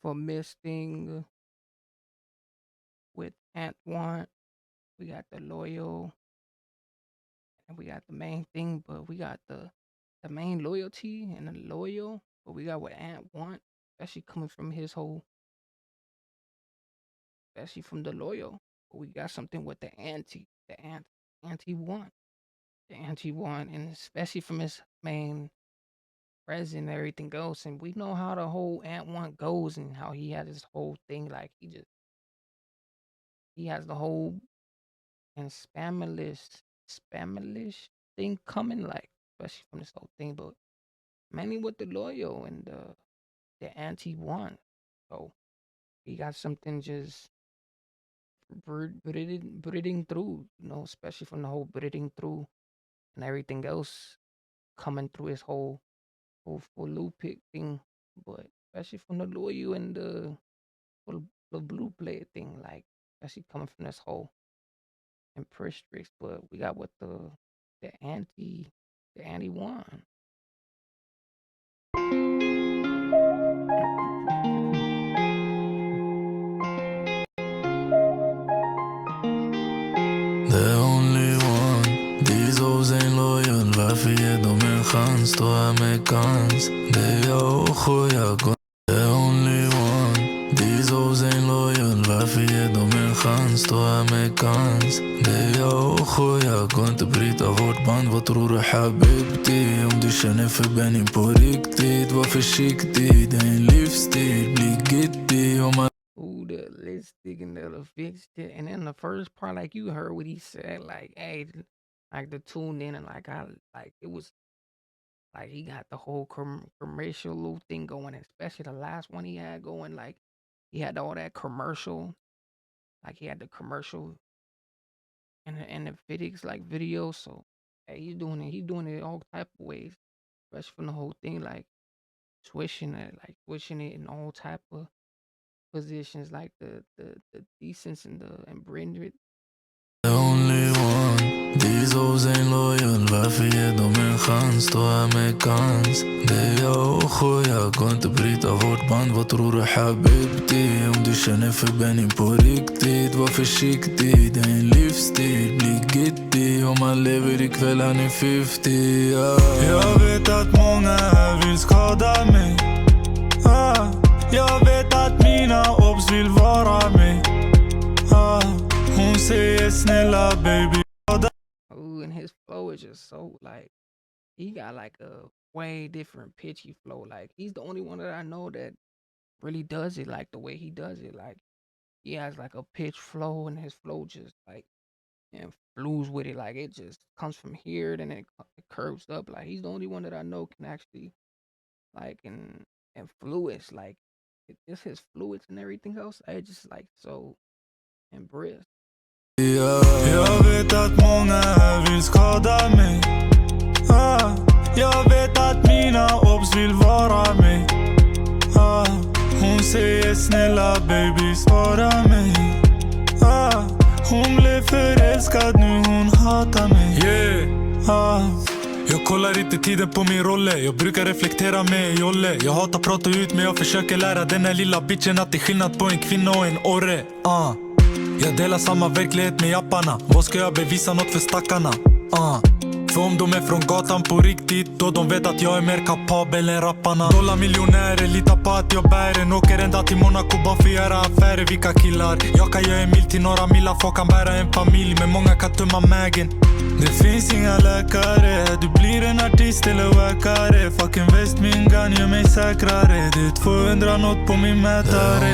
for misting with Ant1. We got the loyal and we got the main thing, but we got the main loyalty and the loyal, but we got what Ant want, especially coming from his whole, especially from the loyal. But we got something with the anti want, the anti want, and especially from his main present and everything else. And we know how the whole Ant one goes and how he has his whole thing. Like he has the whole and spamilish thing coming, like especially from this whole thing. But mainly with the loyal and the anti one. So he got something just breathing through, especially from the whole breathing through and everything else coming through his whole full loop pick thing. But especially from the loyal and full the blue play thing, like especially coming from this whole Empress tricks. But we got what the anti the anti one. The only one. These hoes ain't loyal. Varför ger de en chans? Då amerikans. Det är jag och Khoja. The only one. These hoes ain't loyal. Varför ger de en chans? Då amerikans. Det är jag och Khoja. Går inte bryta vårt band. Vad tror du habibti? Om du känner för Benny på riktigt, var försiktig. Det är en livsstil. Bli gittig om man. Ooh, the lipstick and the fixture. And then the first part, like you heard what he said, like, hey, like the tune in and like I like it was like he got the whole commercial little thing going, especially the last one he had going, like he had all that commercial, like he had the commercial and the Fitix like video. So hey, he's doing it all type of ways, especially from the whole thing, like switching it in all type of positions, like the decence and the and bring it. The only one. These hoes ain't loyal. Varför ger de en chans? Då amerikans. Det är jag och Khoja. Går inte bryta vårt band. Vad tror du habibti? Om du känner för Benny på riktigt, var försiktig. Det är en livsstil. Bli gittig. Om man lever ikväll, han är 50, yeah. Jag vet att många här vill skada mig, jag vet att mina obs vill vara mig, hon säger snälla baby. Ooh, and his flow is just so like he got like a way different pitchy flow. Like he's the only one that I know that really does it like the way he does it. Like he has like a pitch flow and his flow just like and flews with it. Like it just comes from here, then it curves up. Like he's the only one that I know can actually like and fluids like just his fluids and everything else. I just like so and brisk. Jag vet att många vill skada mig, jag vet att mina obs vill vara mig, hon säger snälla baby svara mig, hon blev förälskad nu hon hatar mig, Jag kollar inte tiden på min rolle. Jag brukar reflektera med jolle. Jag hatar prata ut men jag försöker lära den här lilla bitchen att det är skillnad på en kvinna och en orre, Jag delar samma verklighet med japparna. Vad ska jag bevisa något för stackarna? För om de är från gatan på riktigt, då de vet att jag är mer kapabel än rapparna. Dollarmiljonärer, litar på att jag bär en. Åker ända till Monaco bara för att göra affärer, vilka killar. Jag kan göra en mil till några millar, folk kan bära en familj. Men många kan tumma mägen. Det finns inga läkare. Du blir en artist eller wackare. Fucking väst min gun gör mig säkrare. Det är 200 nåt på min mätare.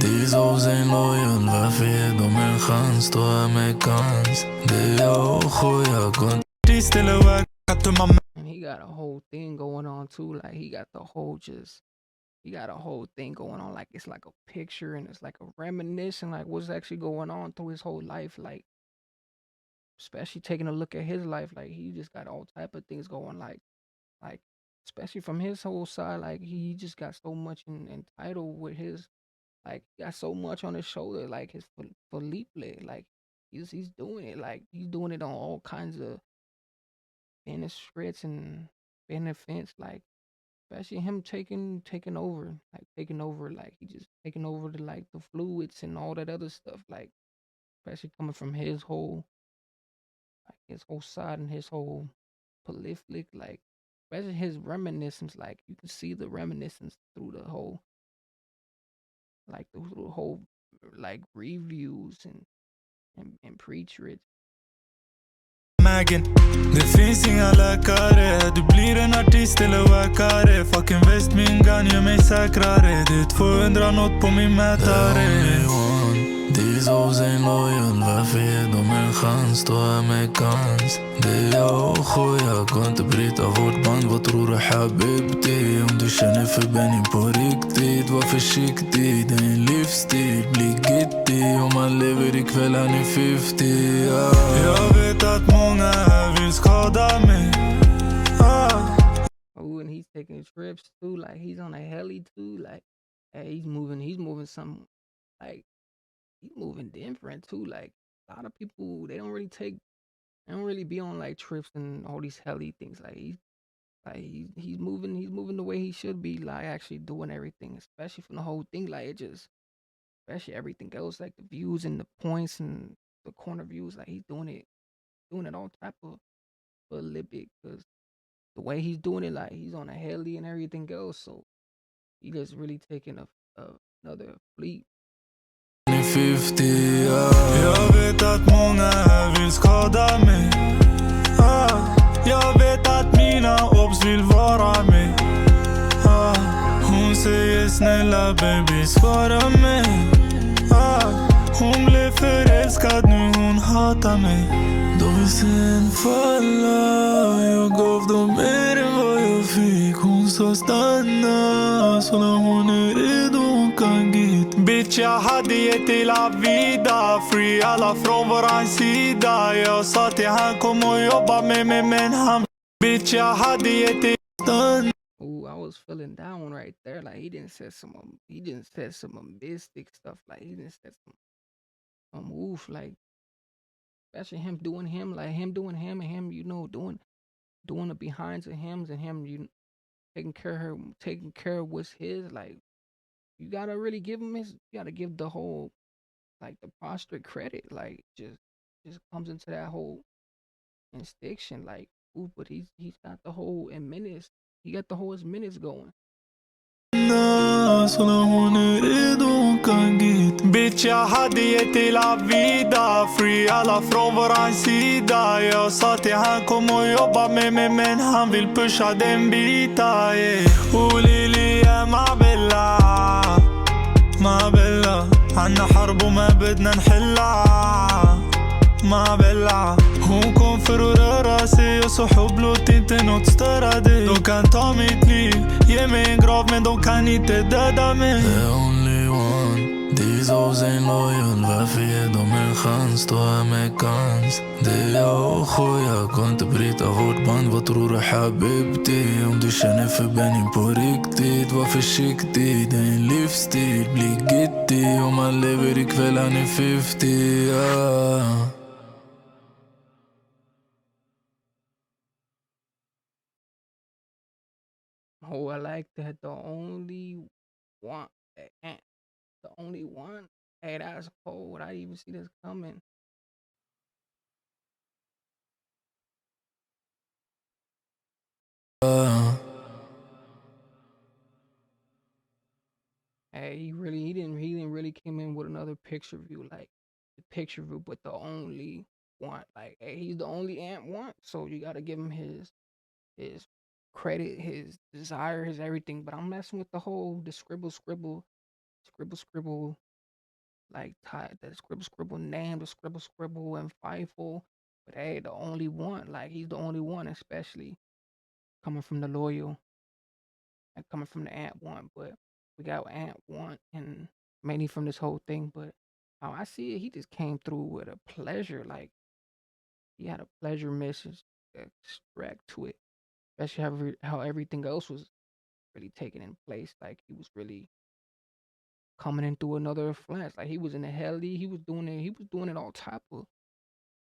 These hoes ain't loyal. Varför ger de en chans? Då amerikans. Det är jag och Khoja. Artist eller wackare, tumma mägen. And he got a whole thing going on too. Like he got a whole thing going on. Like it's like a picture and it's like a reminiscing, like what's actually going on through his whole life. Like especially taking a look at his life, like he just got all type of things going. Like especially from his whole side, like he just got so much entitled with his, like he got so much on his shoulder, like his Felipe, like he's doing it, like he's doing it on all kinds of benefits and benefits, like especially him taking over, like he just taking over the like the fluids and all that other stuff, like especially coming from his whole side and his whole prolific, like especially his reminiscence, like you can see the reminiscence through the whole through the whole like reviews and preach. Mägen. Det finns inga läkare. Du blir en artist eller wackare. Fucking väst min gun gör mig säkrare. Det är 200 nåt på min mätare. These hoes ain't loyal. Varför ger de en chans? Då är mekans. Det är jag och Khoja. Går inte bryta vårt band. Vad tror du habibti? Om du känner för Benny på riktigt, var försiktig. Det är en livsstil. Bli gitty. Om man lever ikväll han är 50. Jag vet att många här vill skada mig. Oh, and he's taking trips too, like he's on a heli too, like hey, he's moving some like he's moving different too. Like a lot of people, they don't really be on like trips and all these heli things. He's moving the way he should be, like actually doing everything, especially from the whole thing. Like it just, especially everything else, like the views and the points and the corner views. Like he's doing it all type of Olympic because the way he's doing it, like he's on a heli and everything else. So he just really taking a another fleet. 50, Jag vet att många här vill skada mig. Jag vet att mina obs vill vara mig. Hon säger snälla baby svara mig. Hon blev förälskad nu hon hatar mig. De vill sen falla. Jag gav dem mer än vad jag fick. Hon sa stanna. Så när hon är redo hon kan git. Bitch jag hade gett hela vida. Free alla från våran sida. Jag sa till han kom och jobba med mig men han. Bitch jag hade gett hela stanna. Ooh, I was feeling down right there. Like he didn't say some mystic stuff. Like he didn't say some oof. Like especially him doing him, like him doing him and him, doing the behinds of hims and him, taking care of what's his. Like you gotta really give him his. You gotta give the whole like the prostrate credit. Like just comes into that whole instinction. Like ooh, but he's got the whole in minutes. He got the whole his minutes going. Så när hon är redo hon kan git. Bitch jag hade gett hela vida. Free alla från våran sida. Jag sa till han kom och jobba med mig men han vill pusha den bita. Och Lili är ما بلا عنا حرب وما بدنا نحلها ما بلا Hon kom för att röra sig och så låt inte något störa dig. De kan ta mitt liv, ge mig en grav men de kan inte döda mig. The only one, these hoes ain't loyal. Varför ger de en chans? Då är mekans. Det är jag och Khoja, går inte bryta vårt band. Vad tror du habibti? Om du känner för Benny på riktigt, var försiktig. Det är en livsstil, bli gitty. Om man lever ikväll han är 50. Oh, I like that. One, the only one. Hey, that's cold. I didn't even see this coming. Hey, he didn't really came in with another picture view like the picture view, but the only one. Like, hey, he's the only ant one, so you gotta give him his credit, his desire, his everything. But I'm messing with the scribble, like the scribble name, the scribble and FIFO. But hey, the only one, like he's the only one, especially coming from the loyal and coming from the Ant One. But we got Ant One and mainly from this whole thing. But how I see it, he just came through with a pleasure, like he had a pleasure message extract to it, especially how everything else was really taken in place. Like he was really coming in through another flash. Like he was in the heli, he was doing it all type of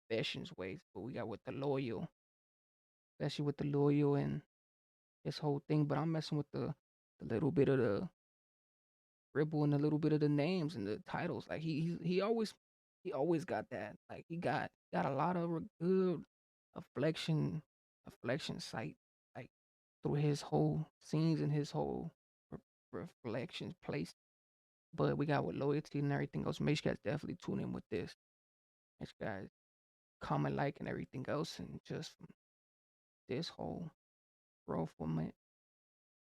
fashions ways. But we got with the loyal, especially with the loyal and his whole thing. But I'm messing with the little bit of the Ripple and a little bit of the names and the titles. Like he always got that. Like he got a lot of good afflection afflection sight like through his whole scenes and his whole re- reflections placed. But we got with loyalty and everything else. Make sure you guys definitely tune in with this. Make sure you guys comment, like, and everything else, and just from this whole growth moment